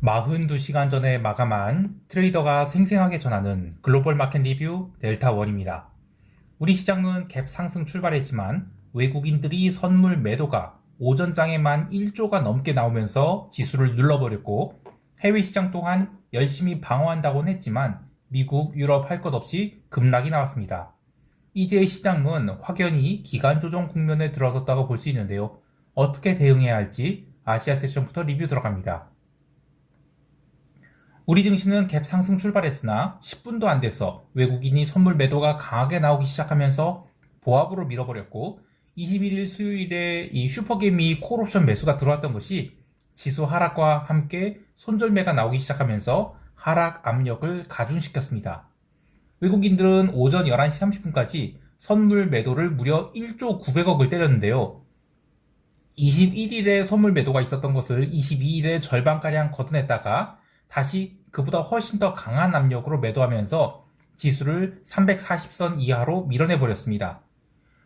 42시간 전에 마감한 트레이더가 생생하게 전하는 글로벌 마켓 리뷰 델타원입니다. 우리 시장은 갭 상승 출발했지만 외국인들이 선물 매도가 오전장에만 1조가 넘게 나오면서 지수를 눌러버렸고, 해외 시장 또한 열심히 방어한다고는 했지만 미국, 유럽 할 것 없이 급락이 나왔습니다. 이제 시장은 확연히 기간 조정 국면에 들어섰다고 볼 수 있는데요. 어떻게 대응해야 할지 아시아 세션부터 리뷰 들어갑니다. 우리 증시는 갭 상승 출발했으나 10분도 안 돼서 외국인이 선물 매도가 강하게 나오기 시작하면서 보합으로 밀어버렸고, 21일 수요일에 이 슈퍼개미 콜옵션 매수가 들어왔던 것이 지수 하락과 함께 손절매가 나오기 시작하면서 하락 압력을 가중시켰습니다. 외국인들은 오전 11시 30분까지 선물 매도를 무려 1조 900억을 때렸는데요. 21일에 선물 매도가 있었던 것을 22일에 절반가량 걷어냈다가 다시 그보다 훨씬 더 강한 압력으로 매도하면서 지수를 340선 이하로 밀어내버렸습니다.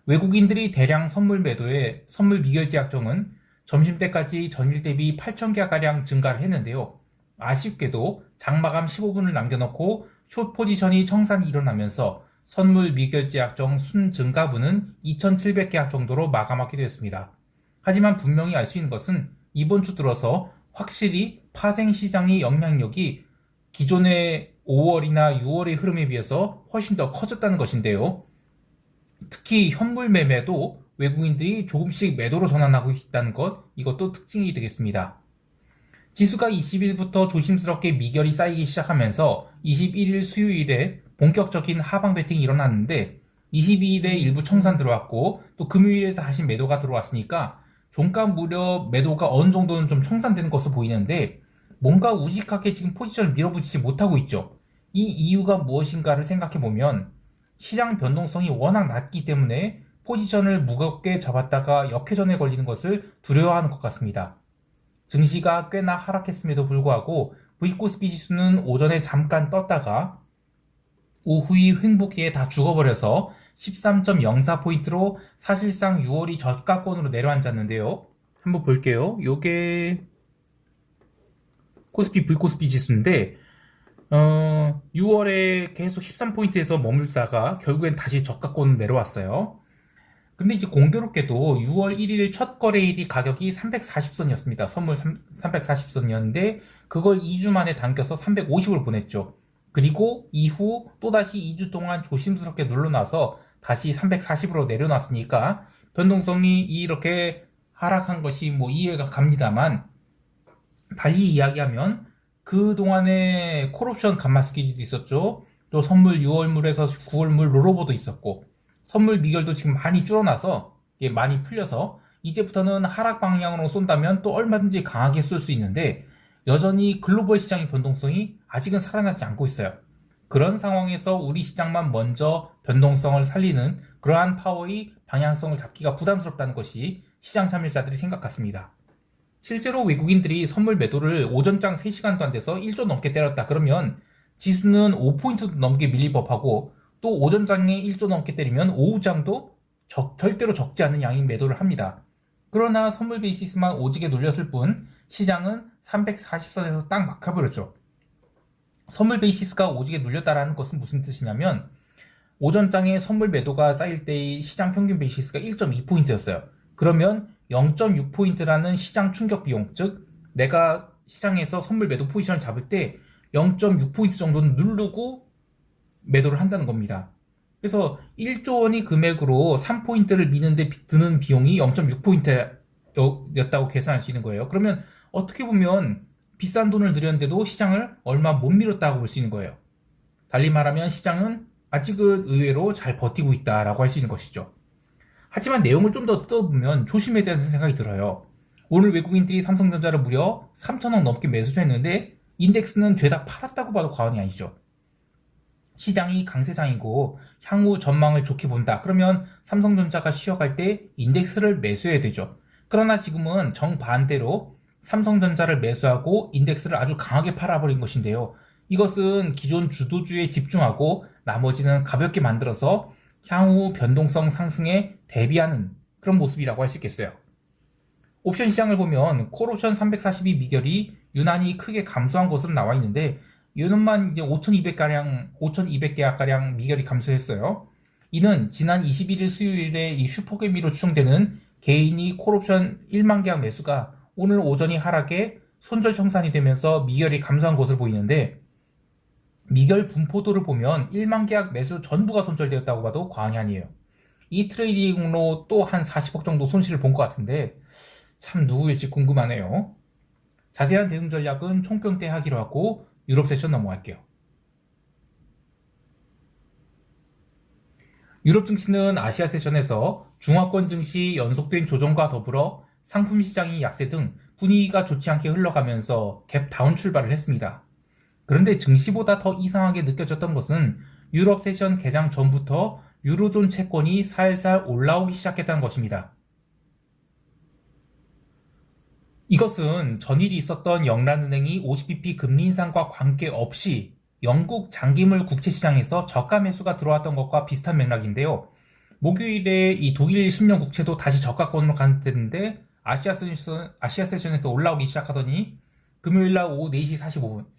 외국인들이 대량 선물 매도에 선물 미결제 약정은 점심때까지 전일 대비 8,000개가량 증가를 했는데요. 아쉽게도 장마감 15분을 남겨놓고 숏 포지션이 청산이 일어나면서 선물 미결제 약정 순 증가분은 2,700계약 정도로 마감하게 되었습니다. 하지만 분명히 알 수 있는 것은 이번 주 들어서 확실히 파생시장의 영향력이 기존의 5월이나 6월의 흐름에 비해서 훨씬 더 커졌다는 것인데요. 특히 현물 매매도 외국인들이 조금씩 매도로 전환하고 있다는 것, 이것도 특징이 되겠습니다. 지수가 20일부터 조심스럽게 미결이 쌓이기 시작하면서 21일 수요일에 본격적인 하방 배팅이 일어났는데, 22일에 일부 청산 들어왔고 또 금요일에 다시 매도가 들어왔으니까 종가 무렵 매도가 어느 정도는 좀 청산되는 것으로 보이는데, 뭔가 우직하게 지금 포지션을 밀어붙이지 못하고 있죠. 이 이유가 무엇인가를 생각해보면 시장 변동성이 워낙 낮기 때문에 포지션을 무겁게 잡았다가 역회전에 걸리는 것을 두려워하는 것 같습니다. 증시가 꽤나 하락했음에도 불구하고 V코스피 지수는 오전에 잠깐 떴다가 오후의 횡보기에 다 죽어버려서 13.04포인트로 사실상 6월이 저가권으로 내려앉았는데요. 한번 볼게요. 요게 코스피 V코스피 지수인데 6월에 계속 13포인트에서 머물다가 결국엔 다시 저가권으로 내려왔어요. 근데 이제 공교롭게도 6월 1일 첫 거래일이 가격이 340선이었습니다. 선물 340선이었는데 그걸 2주 만에 당겨서 350으로 보냈죠. 그리고 이후 또다시 2주 동안 조심스럽게 눌러놔서 다시 340으로 내려놨으니까 변동성이 이렇게 하락한 것이 뭐 이해가 갑니다만, 달리 이야기하면 그동안에 콜옵션 감마스키지도 있었죠. 또 선물 6월물에서 9월물 롤오버도 있었고, 선물 미결도 지금 많이 줄어나서 많이 풀려서 이제부터는 하락 방향으로 쏜다면 또 얼마든지 강하게 쏠 수 있는데, 여전히 글로벌 시장의 변동성이 아직은 살아나지 않고 있어요. 그런 상황에서 우리 시장만 먼저 변동성을 살리는 그러한 파워의 방향성을 잡기가 부담스럽다는 것이 시장 참여자들이 생각 같습니다. 실제로 외국인들이 선물 매도를 오전장 3시간도 안 돼서 1조 넘게 때렸다 그러면 지수는 5포인트도 넘게 밀릴 법하고, 또 오전장에 1조 넘게 때리면 오후장도 절대로 적지 않은 양의 매도를 합니다. 그러나 선물 베이시스만 오지게 눌렸을 뿐 시장은 340선에서 딱 막혀버렸죠. 선물 베이시스가 오지게 눌렸다라는 것은 무슨 뜻이냐면, 오전장에 선물 매도가 쌓일 때의 시장 평균 베이시스가 1.2포인트였어요. 그러면 0.6포인트라는 시장 충격 비용, 즉 내가 시장에서 선물 매도 포지션을 잡을 때 0.6포인트 정도는 누르고 매도를 한다는 겁니다. 그래서 1조 원의 금액으로 3포인트를 미는데 드는 비용이 0.6포인트였다고 계산할 수 있는 거예요. 그러면 어떻게 보면 비싼 돈을 들였는데도 시장을 얼마 못 밀었다고 볼 수 있는 거예요. 달리 말하면 시장은 아직은 의외로 잘 버티고 있다라고 할 수 있는 것이죠. 하지만 내용을 좀 더 뜯어보면 조심해야 된다는 생각이 들어요. 오늘 외국인들이 삼성전자를 무려 3천억 넘게 매수를 했는데 인덱스는 죄다 팔았다고 봐도 과언이 아니죠. 시장이 강세장이고 향후 전망을 좋게 본다 그러면 삼성전자가 쉬어갈 때 인덱스를 매수해야 되죠. 그러나 지금은 정반대로 삼성전자를 매수하고 인덱스를 아주 강하게 팔아버린 것인데요. 이것은 기존 주도주에 집중하고 나머지는 가볍게 만들어서 향후 변동성 상승에 대비하는 그런 모습이라고 할 수 있겠어요. 옵션 시장을 보면 콜옵션 342 미결이 유난히 크게 감소한 것으로 나와 있는데 이년만 이제 5,200계약가량 미결이 감소했어요. 이는 지난 21일 수요일에 이 슈퍼개미로 추정되는 개인이 콜옵션 1만 계약 매수가 오늘 오전이 하락에 손절 청산이 되면서 미결이 감소한 것으로 보이는데, 미결 분포도를 보면 1만 계약 매수 전부가 손절되었다고 봐도 과언이 아니에요. 이 트레이딩으로 또 한 40억 정도 손실을 본 것 같은데 참 누구일지 궁금하네요. 자세한 대응 전략은 총평 때 하기로 하고 유럽 세션 넘어갈게요. 유럽 증시는 아시아 세션에서 중화권 증시 연속된 조정과 더불어 상품 시장이 약세 등 분위기가 좋지 않게 흘러가면서 갭 다운 출발을 했습니다. 그런데 증시보다 더 이상하게 느껴졌던 것은 유럽 세션 개장 전부터 유로존 채권이 살살 올라오기 시작했다는 것입니다. 이것은 전일이 있었던 영란은행이 50bp 금리 인상과 관계없이 영국 장기물 국채시장에서 저가 매수가 들어왔던 것과 비슷한 맥락인데요. 목요일에 이 독일 10년 국채도 다시 저가권으로 갔는데 아시아 세션에서 올라오기 시작하더니 금요일날 오후 4시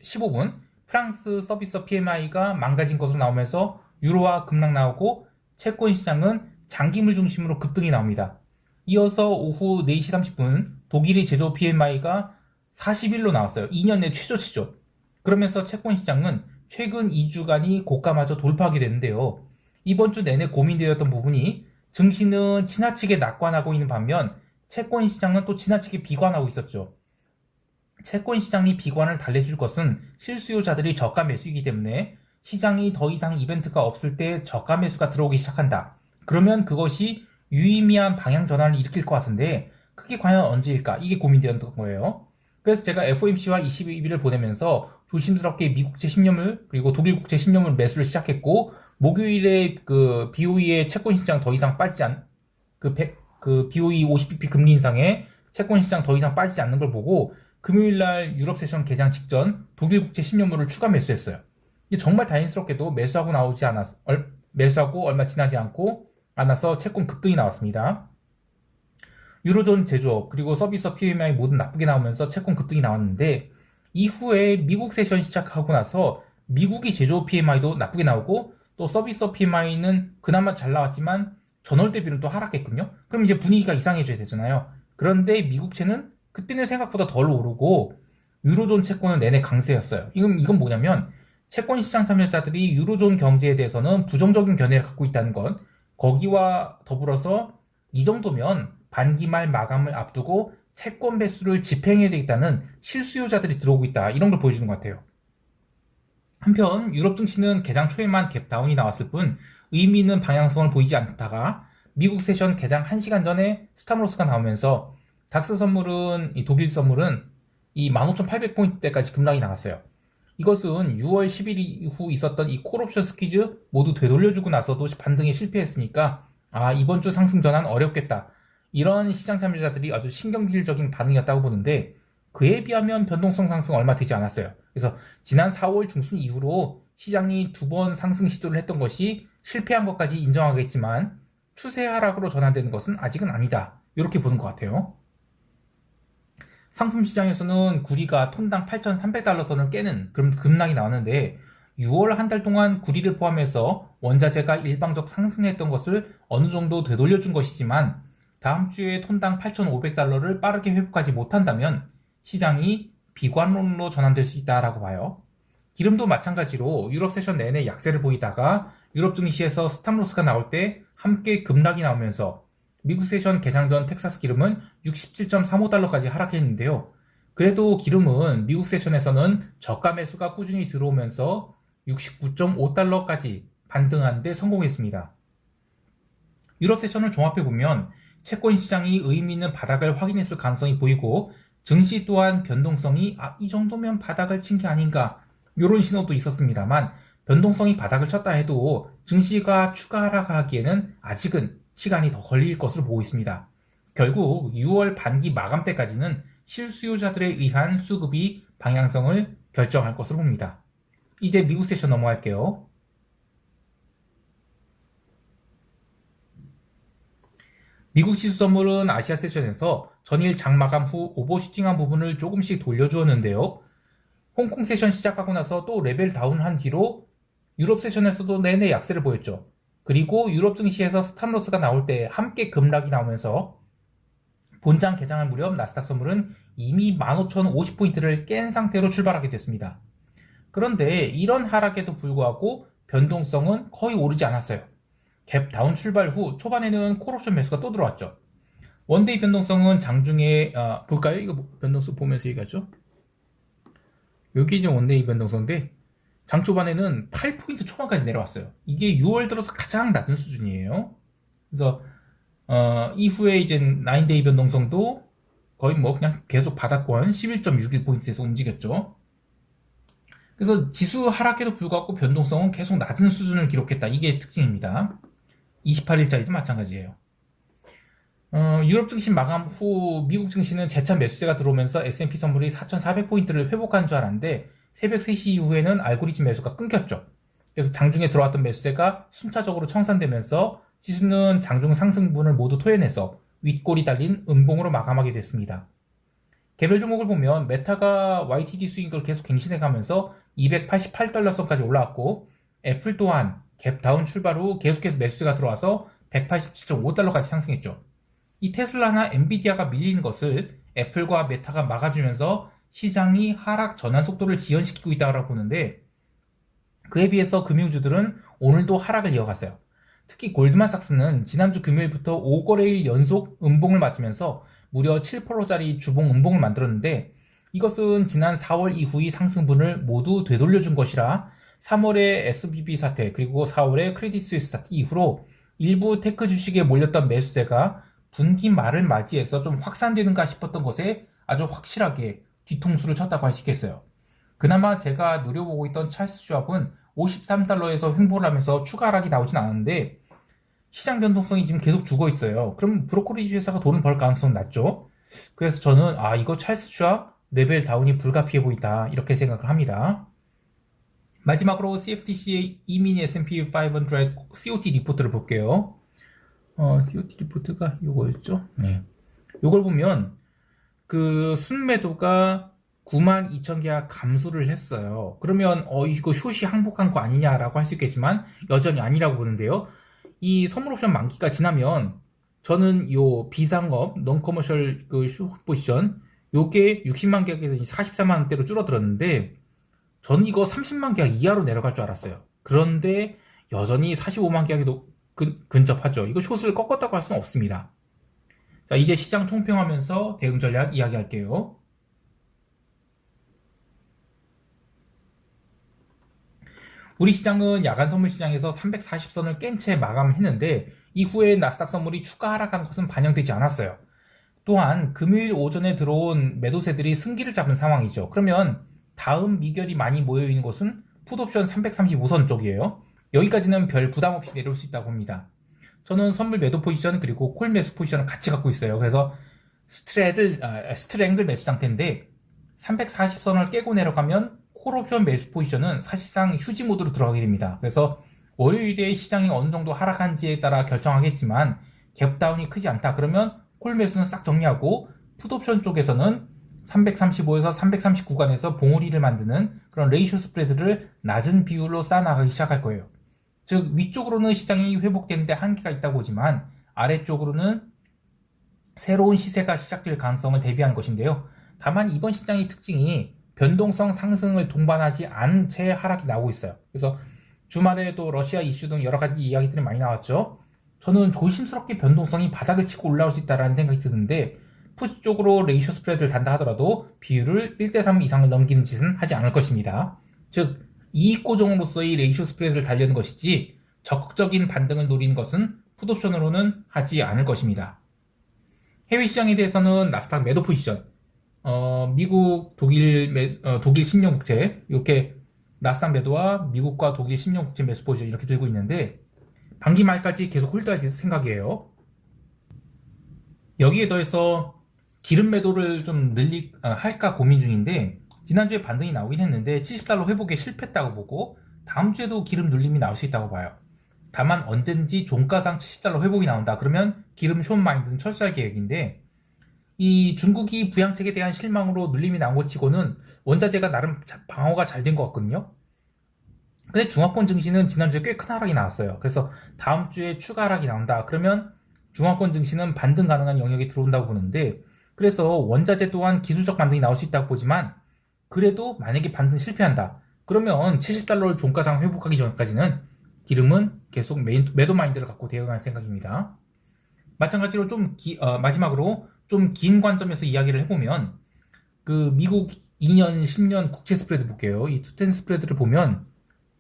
15분 프랑스 서비스 PMI가 망가진 것으로 나오면서 유로화 급락 나오고 채권 시장은 장기물 중심으로 급등이 나옵니다. 이어서 오후 4시 30분 독일의 제조 PMI가 41로 나왔어요. 2년 내 최저치죠. 그러면서 채권 시장은 최근 2주간이 고가마저 돌파하게 되는데요. 이번 주 내내 고민되었던 부분이 증시는 지나치게 낙관하고 있는 반면 채권 시장은 또 지나치게 비관하고 있었죠. 채권 시장이 비관을 달래줄 것은 실수요자들이 저가 매수이기 때문에 시장이 더 이상 이벤트가 없을 때 저가 매수가 들어오기 시작한다. 그러면 그것이 유의미한 방향 전환을 일으킬 것 같은데 그게 과연 언제일까? 이게 고민되었던 거예요. 그래서 제가 FOMC와 22일을 보내면서 조심스럽게 미국채 10년물 그리고 독일 국채 10년물 매수를 시작했고 목요일에 그 BOE의 채권 시장 더 이상 빠지지 그 BOE 50bp 금리 인상에 채권 시장 더 이상 빠지지 않는 걸 보고 금요일날 유럽 세션 개장 직전 독일 국채 10년물을 추가 매수했어요. 정말 다행스럽게도 매수하고 얼마 지나지 않아서 채권 급등이 나왔습니다. 유로존 제조업 그리고 서비스 PMI 모두 나쁘게 나오면서 채권 급등이 나왔는데 이후에 미국 세션 시작하고 나서 미국이 제조업 PMI도 나쁘게 나오고 또 서비스 PMI는 그나마 잘 나왔지만 전월 대비는 또 하락했거든요. 그럼 이제 분위기가 이상해져야 되잖아요. 그런데 미국채는 그때는 생각보다 덜 오르고 유로존 채권은 내내 강세였어요. 이건 뭐냐면 채권 시장 참여자들이 유로존 경제에 대해서는 부정적인 견해를 갖고 있다는 것, 거기와 더불어서 이 정도면 반기 말 마감을 앞두고 채권 배수를 집행해야 되겠다는 실수요자들이 들어오고 있다. 이런 걸 보여주는 것 같아요. 한편 유럽 증시는 개장 초에만 갭다운이 나왔을 뿐 의미 있는 방향성을 보이지 않다가 미국 세션 개장 1시간 전에 스탑로스가 나오면서 닥스 선물은 이 독일 선물은 이 15,800포인트대까지 급락이 나왔어요. 이것은 6월 10일 이후 있었던 이 콜옵션 스퀴즈 모두 되돌려주고 나서도 반등에 실패했으니까 이번 주 상승 전환 어렵겠다. 이런 시장 참여자들이 아주 신경질적인 반응이었다고 보는데 그에 비하면 변동성 상승 얼마 되지 않았어요. 그래서 지난 4월 중순 이후로 시장이 2번 상승 시도를 했던 것이 실패한 것까지 인정하겠지만 추세 하락으로 전환되는 것은 아직은 아니다. 이렇게 보는 것 같아요. 상품 시장에서는 구리가 톤당 8,300달러 선을 깨는 그런 급락이 나왔는데 6월 한 달 동안 구리를 포함해서 원자재가 일방적 상승했던 것을 어느 정도 되돌려준 것이지만 다음 주에 톤당 8,500달러를 빠르게 회복하지 못한다면 시장이 비관론으로 전환될 수 있다라고 봐요. 기름도 마찬가지로 유럽 세션 내내 약세를 보이다가 유럽 증시에서 스탑로스가 나올 때 함께 급락이 나오면서 미국 세션 개장 전 텍사스 기름은 67.35달러까지 하락했는데요. 그래도 기름은 미국 세션에서는 저가 매수가 꾸준히 들어오면서 69.5달러까지 반등하는 데 성공했습니다. 유럽 세션을 종합해보면 채권 시장이 의미 있는 바닥을 확인했을 가능성이 보이고 증시 또한 변동성이 이 정도면 바닥을 친 게 아닌가 이런 신호도 있었습니다만 변동성이 바닥을 쳤다 해도 증시가 추가 하락하기에는 아직은 시간이 더 걸릴 것으로 보고 있습니다. 결국 6월 반기 마감 때까지는 실수요자들에 의한 수급이 방향성을 결정할 것으로 봅니다. 이제 미국 세션 넘어갈게요. 미국 지수 선물은 아시아 세션에서 전일 장마감 후 오버슈팅한 부분을 조금씩 돌려주었는데요. 홍콩 세션 시작하고 나서 또 레벨 다운한 뒤로 유럽 세션에서도 내내 약세를 보였죠. 그리고 유럽 증시에서 스탑로스가 나올 때 함께 급락이 나오면서 본장 개장할 무렵 나스닥 선물은 이미 15,050포인트를 깬 상태로 출발하게 됐습니다. 그런데 이런 하락에도 불구하고 변동성은 거의 오르지 않았어요. 갭 다운 출발 후 초반에는 콜옵션 매수가 또 들어왔죠. 원데이 변동성은 장중에 볼까요? 이거 변동성 보면서 얘기하죠. 여기 이제 원데이 변동성인데 장 초반에는 8포인트 초반까지 내려왔어요. 이게 6월 들어서 가장 낮은 수준이에요. 그래서 이후에 이제 9데이 변동성도 거의 뭐 그냥 계속 바닥권 11.61포인트에서 움직였죠. 그래서 지수 하락에도 불구하고 변동성은 계속 낮은 수준을 기록했다. 이게 특징입니다. 28일짜리도 마찬가지예요. 유럽 증시 마감 후 미국 증시는 재차 매수세가 들어오면서 S&P 선물이 4,400포인트를 회복한 줄 알았는데 새벽 3시 이후에는 알고리즘 매수가 끊겼죠. 그래서 장중에 들어왔던 매수세가 순차적으로 청산되면서 지수는 장중 상승분을 모두 토해내서 윗골이 달린 음봉으로 마감하게 됐습니다. 개별 종목을 보면 메타가 YTD 수익을 계속 갱신해가면서 288달러선까지 올라왔고 애플 또한 갭 다운 출발 후 계속해서 매수세가 들어와서 187.5달러까지 상승했죠. 이 테슬라나 엔비디아가 밀리는 것을 애플과 메타가 막아주면서 시장이 하락 전환 속도를 지연시키고 있다고 보는데 그에 비해서 금융주들은 오늘도 하락을 이어갔어요. 특히 골드만삭스는 지난주 금요일부터 5거래일 연속 음봉을 맞으면서 무려 7%짜리 주봉 음봉을 만들었는데 이것은 지난 4월 이후의 상승분을 모두 되돌려준 것이라 3월의 SVB 사태 그리고 4월의 크레딧 스위스 사태 이후로 일부 테크 주식에 몰렸던 매수세가 분기 말을 맞이해서 좀 확산되는가 싶었던 것에 아주 확실하게 뒤통수를 쳤다고 할 수 있겠어요. 그나마 제가 노려보고 있던 찰스 슈왑은 53달러에서 횡보를 하면서 추가 하락이 나오진 않았는데 시장 변동성이 지금 계속 죽어 있어요. 그럼 브로커리지 회사가 돈을 벌 가능성은 낮죠. 그래서 저는 이거 찰스 슈왑 레벨 다운이 불가피해 보인다 이렇게 생각을 합니다. 마지막으로 CFTC의 이미니 S&P 500 COT 리포트를 볼게요. COT 리포트가 요거였죠. 네. 요걸 보면 그 순매도가 92,000개가 감소를 했어요. 그러면 이거 숏이 항복한 거 아니냐라고 할 수 있겠지만 여전히 아니라고 보는데요. 이 선물 옵션 만기가 지나면 저는 요 비상업 non-commercial 그 숏 포지션 요게 60만 계약에서 44만 원대로 줄어들었는데 저는 이거 30만 계약 이하로 내려갈 줄 알았어요. 그런데 여전히 45만 계약에도 근접하죠. 이거 숏을 꺾었다고 할 수는 없습니다. 자, 이제 시장 총평하면서 대응 전략 이야기할게요. 우리 시장은 야간 선물 시장에서 340선을 깬 채 마감했는데 이후에 나스닥 선물이 추가 하락한 것은 반영되지 않았어요. 또한 금요일 오전에 들어온 매도세들이 승기를 잡은 상황이죠. 그러면 다음 미결이 많이 모여있는 곳은 풋옵션 335선 쪽이에요. 여기까지는 별 부담 없이 내려올 수 있다고 봅니다. 저는 선물 매도 포지션 그리고 콜 매수 포지션을 같이 갖고 있어요. 그래서 스트랭글 매수 상태인데 340선을 깨고 내려가면 콜옵션 매수 포지션은 사실상 휴지 모드로 들어가게 됩니다. 그래서 월요일에 시장이 어느 정도 하락한지에 따라 결정하겠지만 갭다운이 크지 않다. 그러면 콜 매수는 싹 정리하고 풋옵션 쪽에서는 335에서 330 구간에서 봉우리를 만드는 그런 레이쇼 스프레드를 낮은 비율로 쌓아나가기 시작할 거예요. 즉 위쪽으로는 시장이 회복되는데 한계가 있다고 보지만 아래쪽으로는 새로운 시세가 시작될 가능성을 대비한 것인데요. 다만 이번 시장의 특징이 변동성 상승을 동반하지 않은 채 하락이 나오고 있어요. 그래서 주말에도 러시아 이슈 등 여러 가지 이야기들이 많이 나왔죠. 저는 조심스럽게 변동성이 바닥을 치고 올라올 수 있다는 생각이 드는데 푸시 쪽으로 레이쇼 스프레드를 단다 하더라도 비율을 1대3 이상을 넘기는 짓은 하지 않을 것입니다. 즉 이익 고정으로서의 레이쇼 스프레드를 달려는 것이지 적극적인 반등을 노리는 것은 풋옵션으로는 하지 않을 것입니다. 해외 시장에 대해서는 나스닥 매도 포지션, 미국, 독일 10년 국채 이렇게 나스닥 매도와 미국과 독일 10년 국채 매수 포지션 이렇게 들고 있는데 반기 말까지 계속 홀드할 생각이에요. 여기에 더해서 기름 매도를 좀 할까 고민 중인데 지난주에 반등이 나오긴 했는데 70달러 회복에 실패했다고 보고 다음 주에도 기름 눌림이 나올 수 있다고 봐요. 다만 언제든지 종가상 70달러 회복이 나온다 그러면 기름 숏 마인드는 철수할 계획인데, 이 중국이 부양책에 대한 실망으로 눌림이 나온 것 치고는 원자재가 나름 방어가 잘 된 것 같거든요. 근데 중화권 증시는 지난주에 꽤 큰 하락이 나왔어요. 그래서 다음 주에 추가 하락이 나온다. 그러면 중화권 증시는 반등 가능한 영역에 들어온다고 보는데, 그래서 원자재 또한 기술적 반등이 나올 수 있다고 보지만, 그래도 만약에 반등 실패한다. 그러면 70달러를 종가상 회복하기 전까지는 기름은 계속 매도 마인드를 갖고 대응할 생각입니다. 마찬가지로 마지막으로 좀 긴 관점에서 이야기를 해보면, 그 미국 2년, 10년 국채 스프레드 볼게요. 이 투텐 스프레드를 보면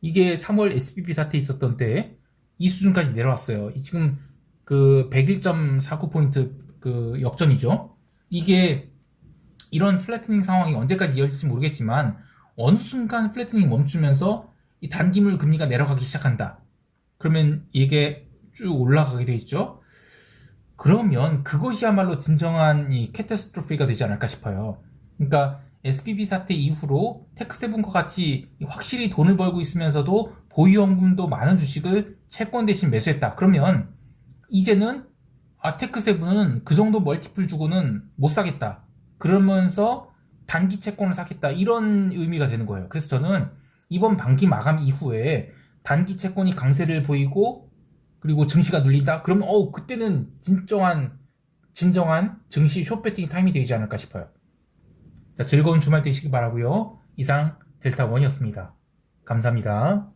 이게 3월 SBB 사태 있었던 때 이 수준까지 내려왔어요. 지금 그 101.49포인트 그 역전이죠. 이게 이런 플래트닝 상황이 언제까지 이어질지 모르겠지만 어느 순간 플래트닝 멈추면서 이 단기물 금리가 내려가기 시작한다. 그러면 이게 쭉 올라가게 돼 있죠. 그러면 그것이야말로 진정한 이 캐타스트로피가 되지 않을까 싶어요. 그러니까 SBB 사태 이후로 테크세븐과 같이 확실히 돈을 벌고 있으면서도 보유연금도 많은 주식을 채권 대신 매수했다. 그러면 이제는 테크세븐은 그 정도 멀티플 주고는 못 사겠다. 그러면서 단기 채권을 사겠다. 이런 의미가 되는 거예요. 그래서 저는 이번 반기 마감 이후에 단기 채권이 강세를 보이고 그리고 증시가 눌린다? 그러면 그때는 진정한 증시 숏배팅 타임이 되지 않을까 싶어요. 자, 즐거운 주말 되시기 바라고요. 이상 델타원이었습니다. 감사합니다.